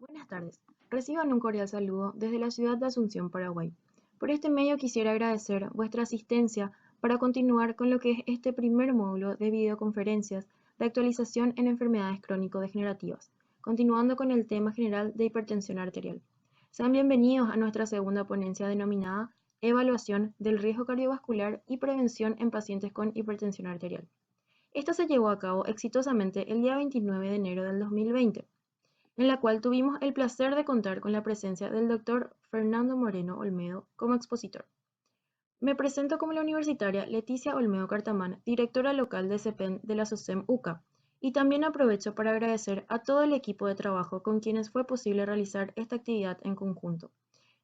Buenas tardes. Reciban un cordial saludo desde la ciudad de Asunción, Paraguay. Por este medio quisiera agradecer vuestra asistencia para continuar con lo que es este primer módulo de videoconferencias de actualización en enfermedades crónico-degenerativas, continuando con el tema general de hipertensión arterial. Sean bienvenidos a nuestra segunda ponencia denominada Evaluación del riesgo cardiovascular y prevención en pacientes con hipertensión arterial. Esta se llevó a cabo exitosamente el día 29 de enero del 2020, en la cual tuvimos el placer de contar con la presencia del Dr. Fernando Moreno Olmedo como expositor. Me presento como la universitaria Leticia Olmedo Cartamán, directora local de CEPEN de la SOCEM UCA, y también aprovecho para agradecer a todo el equipo de trabajo con quienes fue posible realizar esta actividad en conjunto.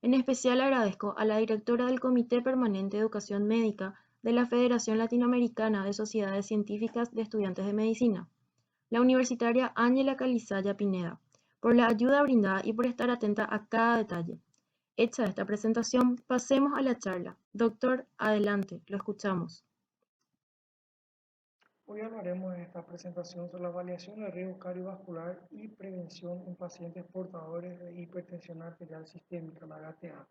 En especial agradezco a la directora del Comité Permanente de Educación Médica de la Federación Latinoamericana de Sociedades Científicas de Estudiantes de Medicina, la universitaria Ángela Calizaya Pineda, por la ayuda brindada y por estar atenta a cada detalle. Hecha esta presentación, pasemos a la charla. Doctor, adelante, lo escuchamos. Hoy hablaremos en esta presentación sobre la evaluación de riesgo cardiovascular y prevención en pacientes portadores de hipertensión arterial sistémica, la HTA.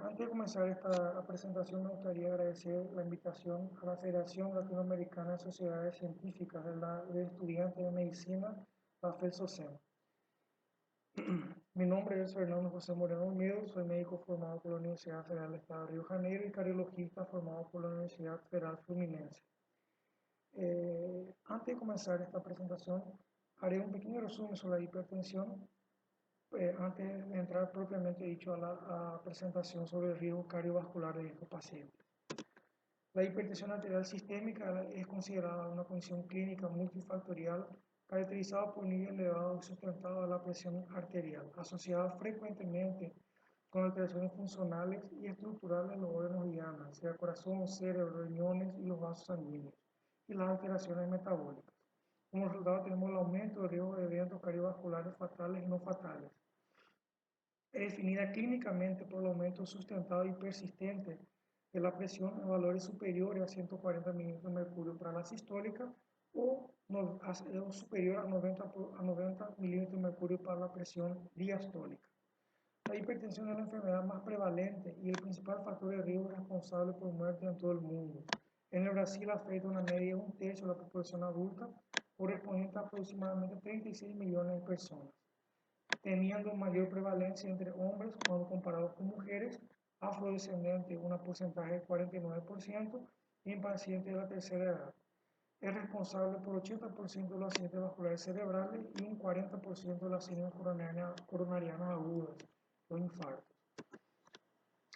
Antes de comenzar esta presentación, me gustaría agradecer la invitación a la Federación Latinoamericana de Sociedades Científicas de Estudiantes de Medicina, la FELSOCEM. Mi nombre es Fernando José Moreno Olmedo, soy médico formado por la Universidad Federal del Estado de Río de Janeiro y cardiologista formado por la Universidad Federal Fluminense. Antes de comenzar esta presentación, haré un pequeño resumen sobre la hipertensión, antes de entrar propiamente dicho a la presentación sobre el riesgo cardiovascular de estos pacientes. La hipertensión arterial sistémica es considerada una condición clínica multifactorial caracterizada por un nivel elevado y sustentado de la presión arterial, asociada frecuentemente con alteraciones funcionales y estructurales de los órganos diana, sea corazón, cerebro, riñones y los vasos sanguíneos, y las alteraciones metabólicas. Como resultado tenemos el aumento del riesgo de eventos cardiovasculares fatales y no fatales. Es definida clínicamente por el aumento sustentado y persistente de la presión en valores superiores a 140 milímetros de mercurio para la sistólica o superior a 90 milímetros de mercurio para la presión diastólica. La hipertensión es la enfermedad más prevalente y el principal factor de riesgo responsable por muerte en todo el mundo. En el Brasil afecta una media de un tercio de la población adulta, correspondiente a aproximadamente 36 millones de personas, teniendo mayor prevalencia entre hombres cuando comparado con mujeres, afrodescendientes un porcentaje de 49% y en pacientes de la tercera edad. Es responsable por 80% de los accidentes vasculares cerebrales y un 40% de las síndromes coronarianas agudas, los infartos.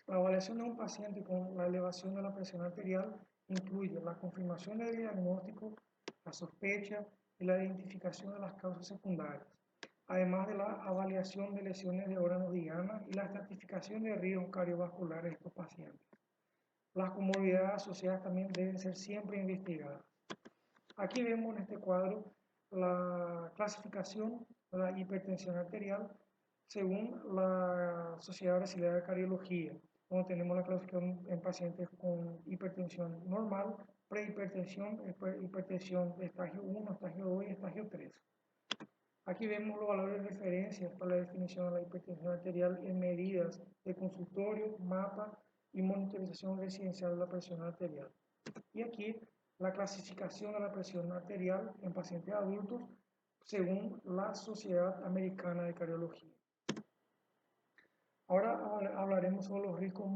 La evaluación de un paciente con la elevación de la presión arterial incluye la confirmación del diagnóstico, la sospecha y la identificación de las causas secundarias, además de la avaliación de lesiones de órganos diana y la estratificación de riesgos cardiovasculares de estos pacientes. Las comorbilidades asociadas también deben ser siempre investigadas. Aquí vemos en este cuadro la clasificación de la hipertensión arterial según la Sociedad Brasileña de Cardiología, donde tenemos la clasificación en pacientes con hipertensión normal, prehipertensión, hipertensión de estagio 1, estagio 2 y estagio 3. Aquí vemos los valores de referencia para la definición de la hipertensión arterial en medidas de consultorio, mapa y monitorización residencial de la presión arterial. Y aquí la clasificación de la presión arterial en pacientes adultos según la Sociedad Americana de Cardiología. Ahora hablaremos sobre los riesgos,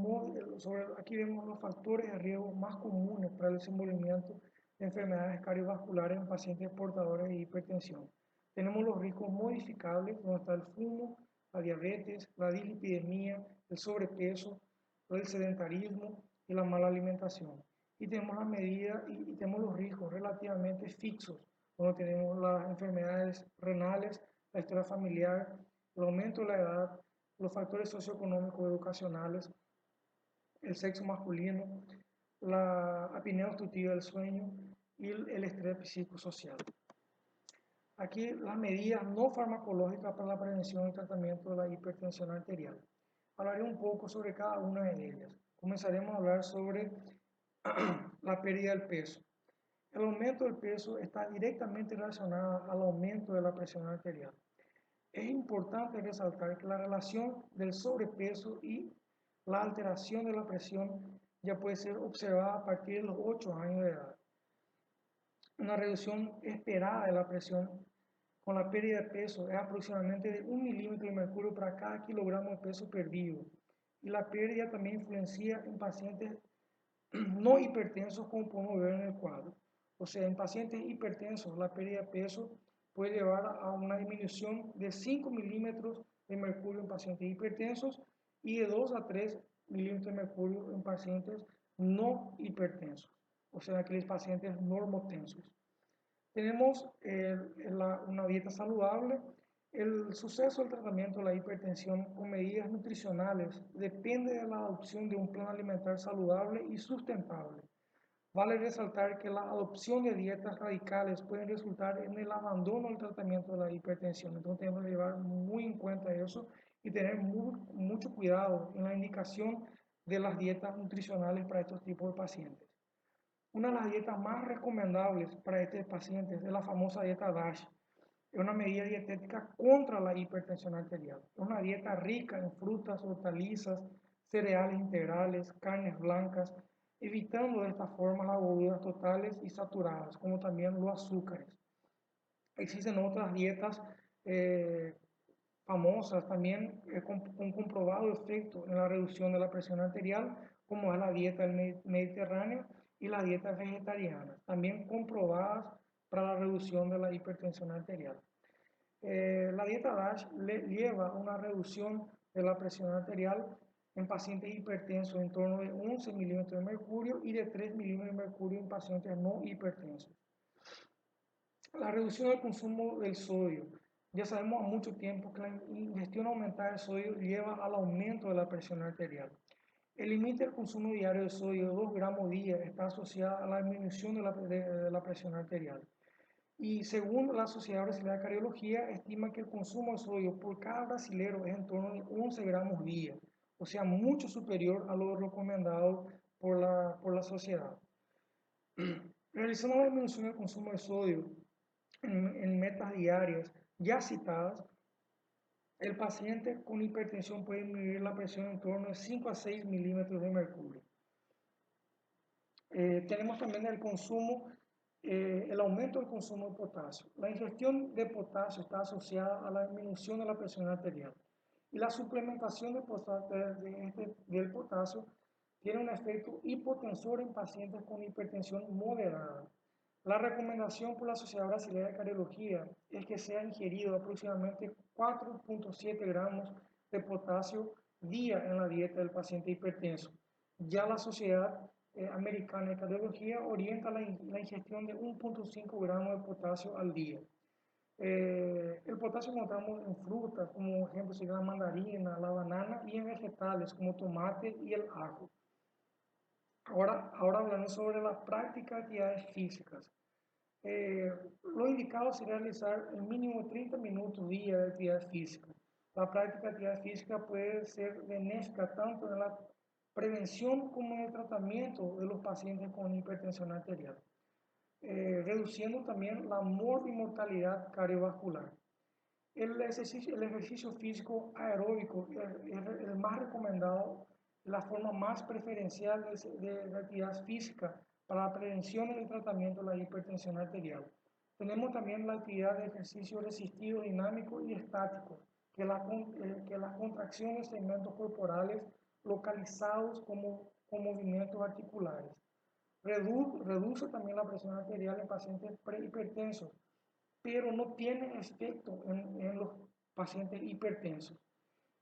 aquí vemos los factores de riesgo más comunes para el desenvolvimiento de enfermedades cardiovasculares en pacientes portadores de hipertensión. Tenemos los riesgos modificables, donde está el fumo, la diabetes, la dislipidemia, el sobrepeso, el sedentarismo y la mala alimentación. Y tenemos las medidas y tenemos los riesgos relativamente fijos, donde tenemos las enfermedades renales, la historia familiar, el aumento de la edad, los factores socioeconómicos educacionales, el sexo masculino, la apnea obstructiva del sueño y el estrés psicosocial. Aquí las medidas no farmacológicas para la prevención y tratamiento de la hipertensión arterial. Hablaré un poco sobre cada una de ellas. Comenzaremos a hablar sobre la pérdida del peso. El aumento del peso está directamente relacionado al aumento de la presión arterial. Es importante resaltar que la relación del sobrepeso y la alteración de la presión ya puede ser observada a partir de los 8 años de edad. Una reducción esperada de la presión con la pérdida de peso es aproximadamente de 1 milímetro de mercurio para cada kilogramo de peso perdido. Y la pérdida también influencia en pacientes no hipertensos, como podemos ver en el cuadro. O sea, en pacientes hipertensos la pérdida de peso puede llevar a una disminución de 5 milímetros de mercurio en pacientes hipertensos y de 2 a 3 milímetros de mercurio en pacientes no hipertensos, o sea, aquellos pacientes normotensos. Tenemos una dieta saludable. El suceso del tratamiento de la hipertensión con medidas nutricionales depende de la adopción de un plan alimentar saludable y sustentable. Vale resaltar que la adopción de dietas radicales puede resultar en el abandono del tratamiento de la hipertensión. Entonces tenemos que llevar muy en cuenta eso y tener mucho cuidado en la indicación de las dietas nutricionales para estos tipos de pacientes. Una de las dietas más recomendables para estos pacientes es la famosa dieta DASH. Es una medida dietética contra la hipertensión arterial. Es una dieta rica en frutas, hortalizas, cereales integrales, carnes blancas, evitando de esta forma las gorduras totales y saturadas, como también los azúcares. Existen otras dietas famosas también con comprobado efecto en la reducción de la presión arterial, como es la dieta del Mediterráneo y la dieta vegetariana, también comprobadas para la reducción de la hipertensión arterial. La dieta DASH lleva a una reducción de la presión arterial en pacientes hipertensos en torno de 11 milímetros de mercurio y de 3 milímetros de mercurio en pacientes no hipertensos. La reducción del consumo del sodio. Ya sabemos a mucho tiempo que la ingestión aumentada de sodio lleva al aumento de la presión arterial. El límite del consumo diario de sodio de 2 gramos día está asociado a la disminución de la presión arterial. Y según la Sociedad Brasileña de Cardiología, estima que el consumo de sodio por cada brasilero es en torno de 11 gramos día, o sea, mucho superior a lo recomendado por la sociedad. Realizando la disminución del consumo de sodio en metas diarias ya citadas, el paciente con hipertensión puede disminuir la presión en torno de 5 a 6 milímetros de mercurio. Tenemos también el aumento del consumo de potasio. La ingestión de potasio está asociada a la disminución de la presión arterial. Y la suplementación del potasio tiene un efecto hipotensor en pacientes con hipertensión moderada. La recomendación por la Sociedad Brasileña de Cardiología es que sea ingerido aproximadamente 4.7 gramos de potasio día en la dieta del paciente hipertenso. Ya la Sociedad Americana de Cardiología orienta la ingestión de 1.5 gramos de potasio al día. El potasio encontramos en frutas, como ejemplo sería la mandarina, la banana, y en vegetales como tomate y el ajo. Ahora hablando sobre la práctica de actividades físicas. Lo indicado sería realizar el mínimo 30 minutos día de actividad física. La práctica de actividad física puede ser benéfica tanto en la prevención como en el tratamiento de los pacientes con hipertensión arterial, reduciendo también la mortalidad cardiovascular. El ejercicio físico aeróbico es el más recomendado, la forma más preferencial de actividad física para la prevención y el tratamiento de la hipertensión arterial. Tenemos también la actividad de ejercicio resistido, dinámico y estático, que la contracción de segmentos corporales localizados con movimientos articulares. Reduce también la presión arterial en pacientes prehipertensos, pero no tiene efecto en los pacientes hipertensos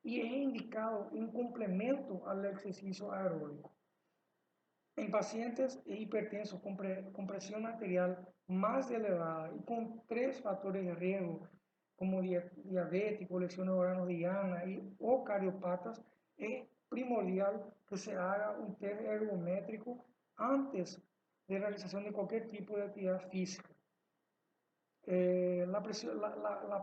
y es indicado en complemento al ejercicio aeróbico. En pacientes hipertensos con presión arterial más elevada y con 3 factores de riesgo, como diabético, lesiones de órganos diana o cardiopatas, es primordial que se haga un test ergométrico antes de realización de cualquier tipo de actividad física. La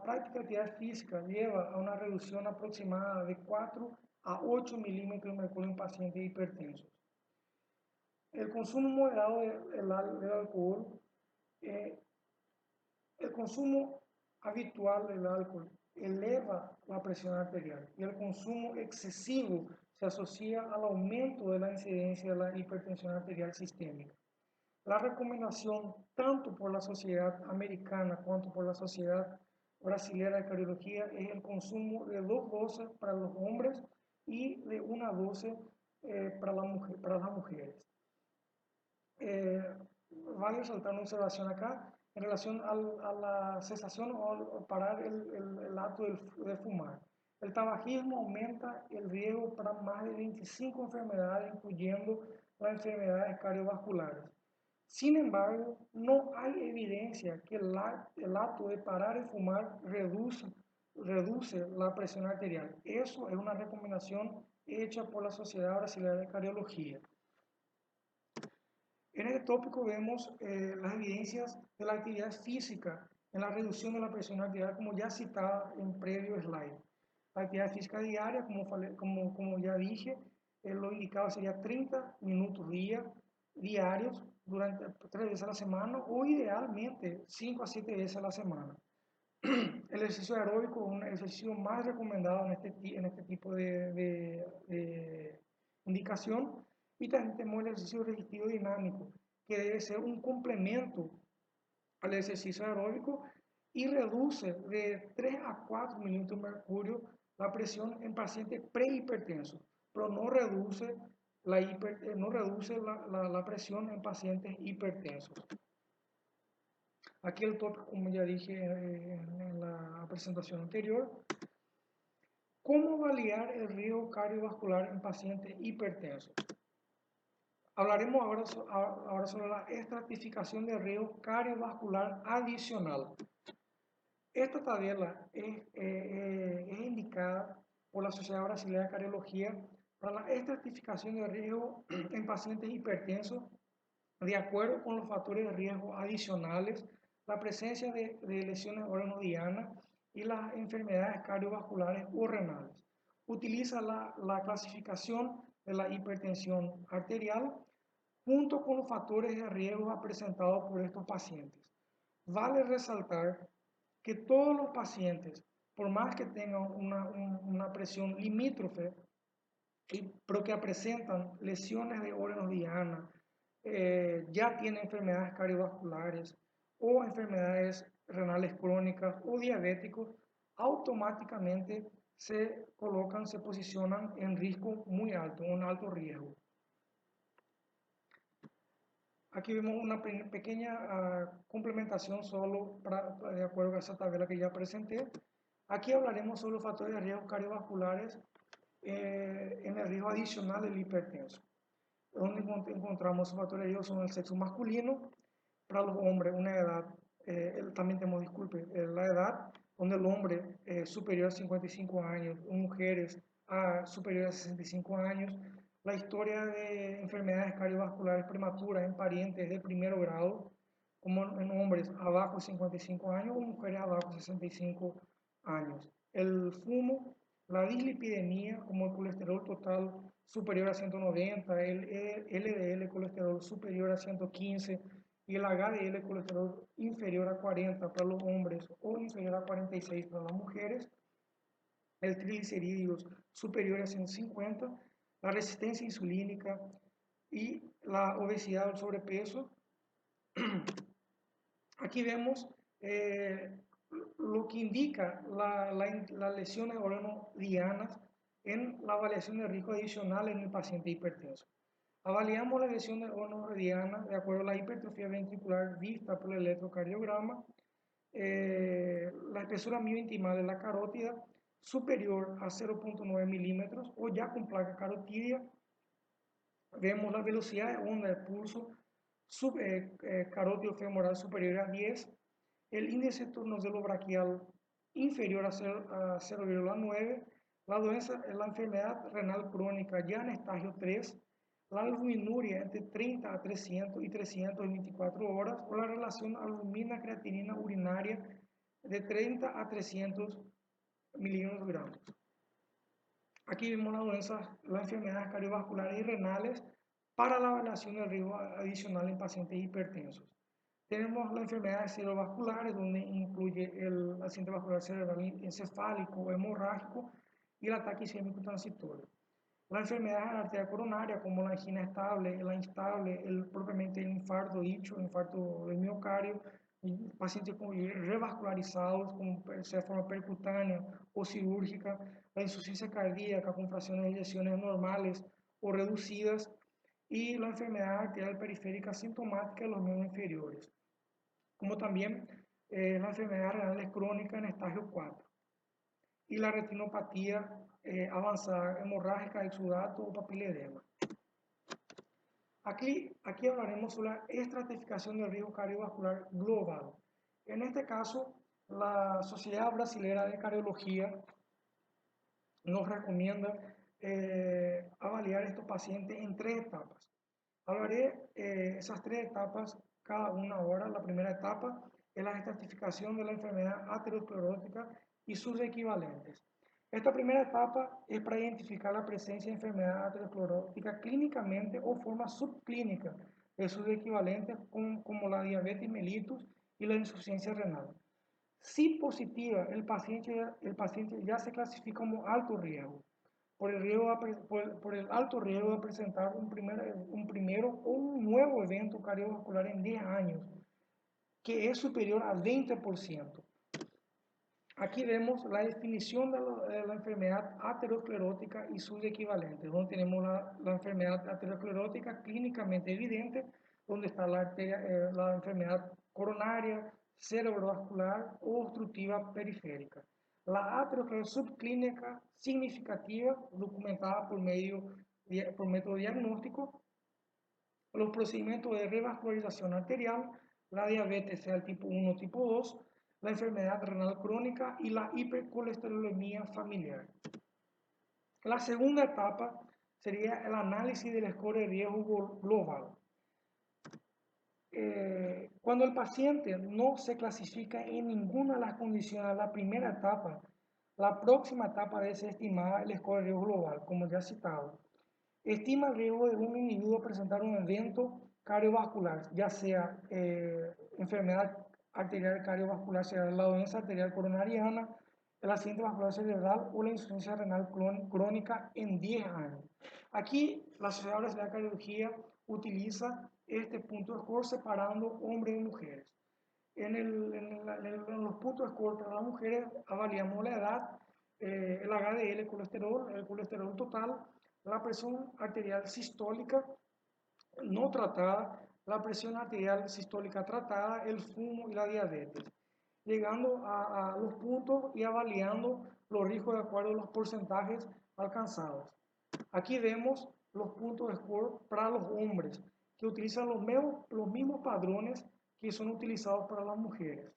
práctica de actividad física lleva a una reducción aproximada de 4 a 8 milímetros de mercurio en pacientes hipertensos. El consumo moderado del alcohol, el consumo habitual del alcohol eleva presión arterial y el consumo excesivo se asocia al aumento de la incidencia de la hipertensión arterial sistémica. La recomendación, tanto por la Sociedad Americana cuanto por la Sociedad Brasilera de Cardiología, es el consumo de 2 dosis para los hombres y de 1 dosis para las mujeres. Vale resaltar una observación acá en relación a la cesación o parar el acto de fumar. El tabaquismo aumenta el riesgo para más de 25 enfermedades, incluyendo las enfermedades cardiovasculares. Sin embargo, no hay evidencia que el acto de parar de fumar reduce la presión arterial. Eso es una recomendación hecha por la Sociedad Brasileña de Cardiología. En este tópico vemos las evidencias de la actividad física en la reducción de la presión arterial, como ya citaba en previo slide. La actividad física diaria, como ya dije, lo indicado sería 30 minutos diarios durante 3 veces a la semana o idealmente 5 a 7 veces a la semana. El ejercicio aeróbico es un ejercicio más recomendado en este tipo de indicación. Y también tenemos el ejercicio resistivo dinámico, que debe ser un complemento al ejercicio aeróbico y reduce de 3 a 4 milímetros de mercurio la presión en pacientes prehipertensos, pero no reduce la presión en pacientes hipertensos. Aquí el tópico, como ya dije en la presentación anterior, ¿cómo validar el riesgo cardiovascular en pacientes hipertensos? Hablaremos ahora sobre la estratificación de riesgo cardiovascular adicional. Esta tabla es indicada por la Sociedad Brasileña de Cardiología para la estratificación de riesgo en pacientes hipertensos de acuerdo con los factores de riesgo adicionales, la presencia de lesiones órgano diana y las enfermedades cardiovasculares o renales. Utiliza la clasificación de la hipertensión arterial junto con los factores de riesgo presentados por estos pacientes. Vale resaltar que todos los pacientes, por más que tengan una presión limítrofe, pero que presentan lesiones de órganos diana, ya tienen enfermedades cardiovasculares o enfermedades renales crónicas o diabéticos, automáticamente se posicionan en riesgo muy alto, un alto riesgo. Aquí vemos una pequeña complementación solo de acuerdo a esa tabla que ya presenté. Aquí hablaremos sobre los factores de riesgo cardiovasculares en el riesgo adicional del hipertenso. Donde encontramos los factores de riesgo son el sexo masculino, para los hombres una edad, también tenemos, disculpe, la edad, donde el hombre superior a 55 años, mujeres superiores a 65 años, la historia de enfermedades cardiovasculares prematuras en parientes de primer grado, como en hombres abajo de 55 años o mujeres abajo de 65 años. El fumo, la dislipidemia, como el colesterol total superior a 190, el LDL colesterol superior a 115 y el HDL colesterol inferior a 40 para los hombres o inferior a 46 para las mujeres, el triglicéridos superior a 150, la resistencia insulínica y la obesidad o el sobrepeso. Aquí vemos lo que indica las lesiones órgano-dianas en la avaliación de riesgo adicional en el paciente hipertenso. Avaliamos la lesión de órgano-diana de acuerdo a la hipertrofia ventricular vista por el electrocardiograma, la espesura miointimal de la carótida superior a 0.9 milímetros o ya con placa carotidia. Vemos la velocidad de onda de pulso carótido femoral superior a 10, el índice tornozelo braquial inferior a 0,9, la enfermedad renal crónica ya en estadio 3, la albuminuria entre 30 a 300 y 324 horas o la relación albumina-creatinina urinaria de 30 a 300 miligramos. Aquí vemos las enfermedades cardiovasculares y renales para la evaluación del riesgo adicional en pacientes hipertensos. Tenemos las enfermedades cerebrovasculares, donde incluye el accidente vascular cerebral encefálico o hemorrágico y el ataque isquémico transitorio. Las enfermedades de la arteria coronaria, como la angina estable, la instable, propiamente el infarto dicho, el infarto del miocardio, y pacientes revascularizados, como sea de forma percutánea o cirúrgica, la insuficiencia cardíaca con fracciones de eyecciones normales o reducidas, y la enfermedad arterial periférica sintomática de los miembros inferiores, como también la enfermedad renal crónica en estadio 4 y la retinopatía avanzada hemorrágica, exudato o papiledema. Aquí hablaremos sobre la estratificación del riesgo cardiovascular global. En este caso, la Sociedad Brasilera de Cardiología nos recomienda avaliar estos pacientes en 3 etapas. Hablaré esas 3 etapas cada una ahora. La primera etapa es la estratificación de la enfermedad aterosclerótica y sus equivalentes. Esta primera etapa es para identificar la presencia de enfermedad aterosclerótica clínicamente o forma subclínica de sus equivalentes como la diabetes mellitus y la insuficiencia renal. Si positiva, el paciente ya se clasifica como alto riesgo por el alto riesgo de presentar un primero o un nuevo evento cardiovascular en 10 años, que es superior al 20%. Aquí vemos la definición de la enfermedad aterosclerótica y sus equivalentes, donde tenemos la enfermedad aterosclerótica clínicamente evidente, donde está la enfermedad coronaria, cerebrovascular o obstructiva periférica. La aterosclerosis subclínica significativa, documentada por método diagnóstico, los procedimientos de revascularización arterial, la diabetes sea el tipo 1 o tipo 2, la enfermedad renal crónica y la hipercolesterolemia familiar. La segunda etapa sería el análisis del score de riesgo global. Cuando el paciente no se clasifica en ninguna de las condiciones de la primera etapa, la próxima etapa debe ser estimada el score de riesgo global, como ya citado. Estima el riesgo de un individuo presentar un evento cardiovascular, ya sea enfermedad arterial cardiovascular cerebral, la dolencia arterial coronariana, el accidente vascular cerebral o la insuficiencia renal crónica en 10 años. Aquí la Sociedad Brasileña de Cardiología utiliza este punto de score separando hombres y mujeres. En los puntos de score para las mujeres avaliamos la edad, el HDL, el colesterol total, la presión arterial sistólica no tratada, la presión arterial sistólica tratada, el fumo y la diabetes, llegando a los puntos y avaliando los riesgos de acuerdo a los porcentajes alcanzados. Aquí vemos los puntos de score para los hombres, que utilizan los mismos padrones que son utilizados para las mujeres.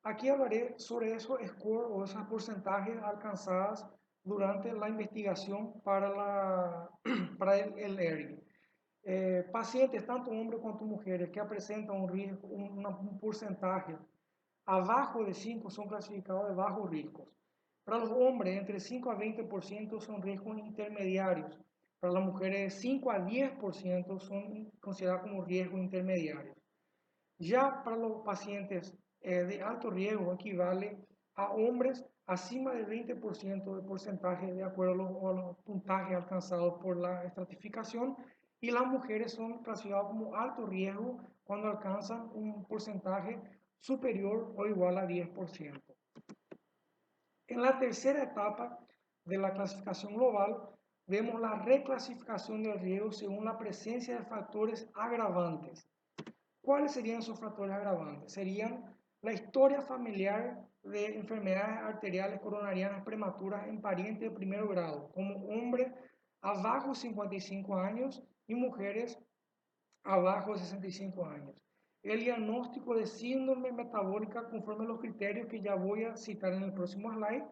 Aquí hablaré sobre esos scores o esos porcentajes alcanzados durante la investigación para el ERG. Pacientes, tanto hombres como mujeres, que presentan un porcentaje abajo de 5 son clasificados de bajos riesgos. Para los hombres, entre 5 a 20% son riesgos intermediarios. Para las mujeres, 5 a 10% son considerados como riesgos intermediarios. Ya para los pacientes de alto riesgo equivale a hombres acima del 20% de porcentaje de acuerdo a los puntajes alcanzados por la estratificación, y las mujeres son clasificadas como alto riesgo cuando alcanzan un porcentaje superior o igual a 10%. En la tercera etapa de la clasificación global vemos la reclasificación del riesgo según la presencia de factores agravantes. ¿Cuáles serían esos factores agravantes? Serían la historia familiar de enfermedades arteriales coronarianas prematuras en parientes de primer grado, como hombres abajo de 55 años y mujeres abajo de 65 años. El diagnóstico de síndrome metabólica conforme a los criterios que ya voy a citar en el próximo slide.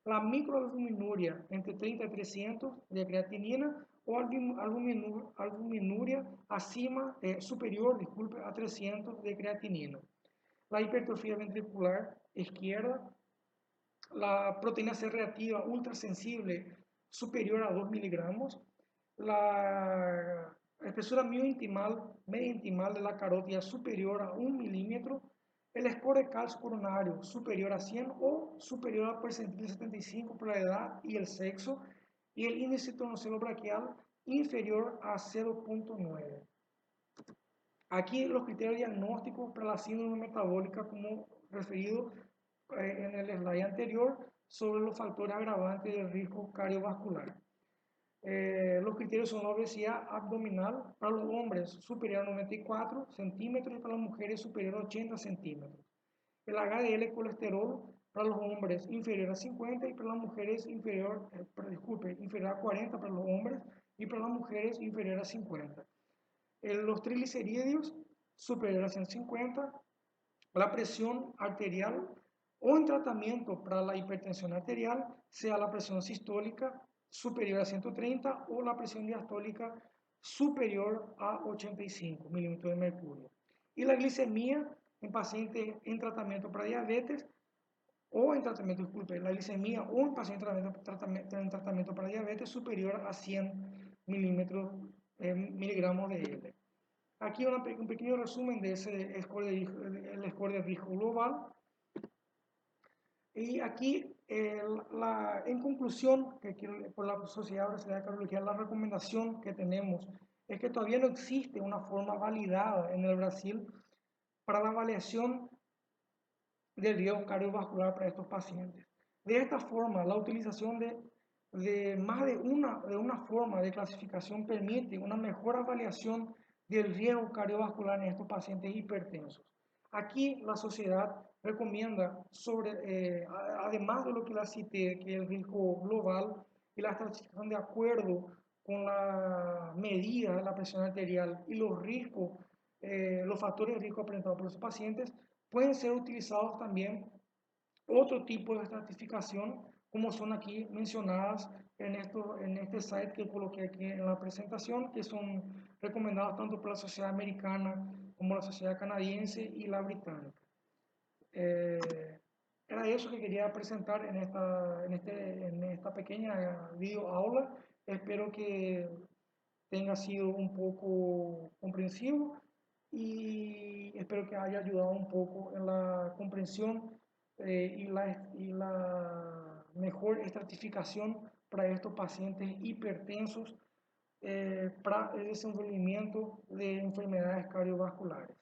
La microalbuminuria entre 30 y 300 de creatinina o albuminuria superior a 300 de creatinina. La hipertrofia ventricular izquierda, la proteína C reactiva ultrasensible superior a 2 miligramos, la espesura media intimal de la carótida superior a 1 milímetro, el score de calcio coronario superior a 100 o superior al percentil 75 por la edad y el sexo, y el índice tornocelo braquial inferior a 0.9. Aquí los criterios diagnósticos para la síndrome metabólica, como referido en el slide anterior, sobre los factores agravantes del riesgo cardiovascular. Los criterios son la obesidad abdominal para los hombres superior a 94 centímetros y para las mujeres superior a 80 centímetros. El HDL colesterol para los hombres inferior a 50 y para las mujeres inferior a 40 para los hombres y para las mujeres inferior a 50. Los triglicerídeos superior a 150, la presión arterial o en tratamiento para la hipertensión arterial, sea la presión sistólica superior a 130 o la presión diastólica superior a 85 milímetros de mercurio. Y la glicemia en pacientes en tratamiento para diabetes o en tratamiento, la glicemia o en pacientes en tratamiento para diabetes superior a 100 miligramos de L. Aquí un pequeño resumen de ese score el score de riesgo global. Y aquí, en conclusión, por la Sociedad Brasileña de Cardiología, la recomendación que tenemos es que todavía no existe una forma validada en el Brasil para la avaliación del riesgo cardiovascular para estos pacientes. De esta forma, la utilización de más de una forma de clasificación permite una mejor avaliación del riesgo cardiovascular en estos pacientes hipertensos. Aquí la sociedad recomienda, además de lo que la cité, que el riesgo global y la estratificación de acuerdo con la medida de la presión arterial y los riesgos, los factores de riesgo presentados por los pacientes, pueden ser utilizados también otro tipo de estratificación, como son aquí mencionadas en este site que coloqué aquí en la presentación, que son recomendados tanto por la sociedad americana como la sociedad canadiense y la británica. Era eso que quería presentar en esta pequeña video aula. Espero que tenga sido un poco comprensivo y espero que haya ayudado un poco en la comprensión y la mejor estratificación para estos pacientes hipertensos para el desenvolvimiento de enfermedades cardiovasculares.